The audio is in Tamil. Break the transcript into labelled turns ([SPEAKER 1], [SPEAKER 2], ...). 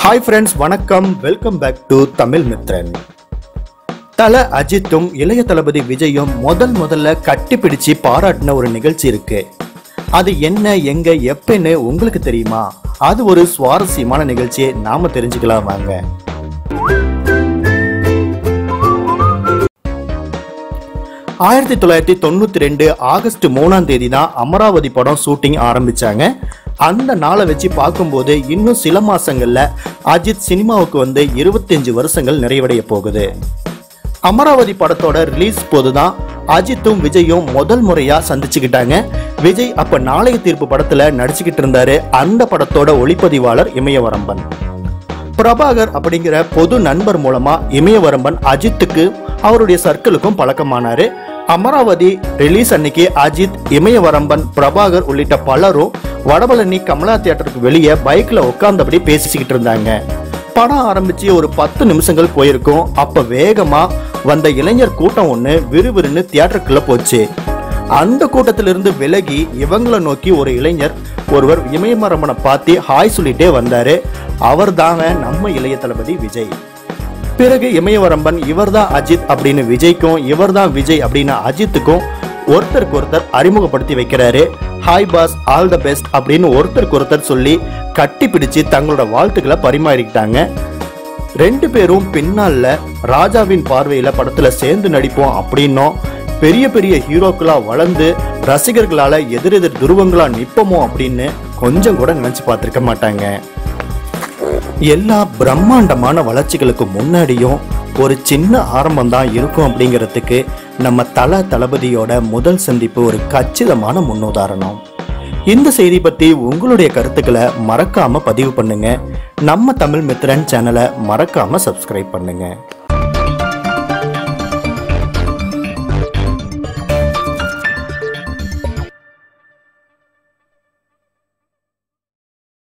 [SPEAKER 1] ஹாய் ஃப்ரெண்ட்ஸ், வணக்கம். Welcome back to Tamil Mithran. தல அஜித்தும் இளைய தளபதி விஜயும் முதல்ல கட்டிப்பிடிச்சு பாராட்டின ஒரு நிகழ்ச்சி இருக்கு. அது என்ன, எங்க, எப்பன்னு உங்களுக்கு தெரியுமா? அது ஒரு சுவாரஸ்யமான நிகழ்ச்சியை நாம தெரிஞ்சுக்கலாம் வாங்க. ஆயிரத்தி 1992 ஆகஸ்ட் 3ஆம் தேதி தான் அமராவதி படம் ஷூட்டிங் ஆரம்பிச்சாங்க. அந்த நாளை வச்சு பார்க்கும்போது இன்னும் சில மாசங்கள்ல அஜித் சினிமாவுக்கு வந்து 25 வருஷங்கள் நிறைவடைய போகுது. அமராவதி படத்தோட ரிலீஸ் போதுதான் அஜித்தும் விஜயும் முதல் முறையா சந்திச்சுக்கிட்டாங்க. விஜய் அப்ப நாளைய தீர்ப்பு படத்துல நடிச்சுக்கிட்டு இருந்தாரு. அந்த படத்தோட ஒளிப்பதிவாளர் இமயவரம்பன். பிரபாகர் அப்படிங்கிற பொது நண்பர் மூலமா இமயவரம்பன் அஜித்துக்கு அவருடைய சர்க்கிளுக்கும் பழக்கமானாரு. அமராவதி ரிலீஸ் அன்னைக்கு அஜித், இமயவரம்பன், பிரபாகர் உள்ளிட்ட பலரும் வடபழனி கமலா தியேட்டருக்கு வெளியே பைக்ல உட்கார்ந்தபடி பேசிக்கிட்டு இருந்தாங்க. படம் ஆரம்பிச்சு ஒரு 10 நிமிஷங்கள் போயிருக்கும். அப்ப வேகமா வந்த இளைஞர் கூட்டம் ஒண்ணு விறுவிறுன்னு தியேட்டருக்குள்ள போச்சு. அந்த கூட்டத்திலிருந்து விலகி இவங்களை நோக்கி ஒரு இளைஞர் ஒருவர் இமயவரம்பனை பார்த்து ஹாய் சொல்லிட்டே வந்தாரு. அவர் தாங்க நம்ம இளைய தளபதி விஜய். பிறகு இமயவரம்பன் இவர்தான் அஜித் அப்படின்னு விஜய்க்கும், இவர்தான் விஜய் அப்படின்னு அஜித்துக்கும் ஒருத்தருக்கு ஒருத்தர் அறிமுகப்படுத்தி வைக்கிறாரு. Hi boss, all the best அப்படின்னு ஒருத்தருக்கு ஒருத்தர் சொல்லி கட்டி பிடிச்சு தங்களோட வாழ்த்துக்களை பரிமாறிக்கிட்டாங்க. 2 பேரும் பின்னால ராஜாவின் பார்வையில படத்துல சேர்ந்து நடிப்போம் அப்படின்னும், பெரிய பெரிய ஹீரோக்களா வளர்ந்து ரசிகர்களால எதிரெதிர் துருவங்களா நிப்போமோ அப்படின்னு கொஞ்சம் கூட நினைச்சு பார்த்திருக்க மாட்டாங்க. எல்லா பிரம்மாண்டமான வளர்ச்சிகளுக்கு முன்னாடியும் ஒரு சின்ன ஆரம்பம் தான் இருக்கும் அப்படிங்கிறதுக்கு நம்ம தளபதியோட முதல் சந்திப்பு ஒரு கச்சிதமான முன்னுதாரணம். இந்த செய்தி பத்தி உங்களுடைய கருத்துக்களை மறக்காம பதிவு பண்ணுங்க. நம்ம தமிழ் மித்ரன் சேனலை மறக்காம சப்ஸ்கிரைப் பண்ணுங்க.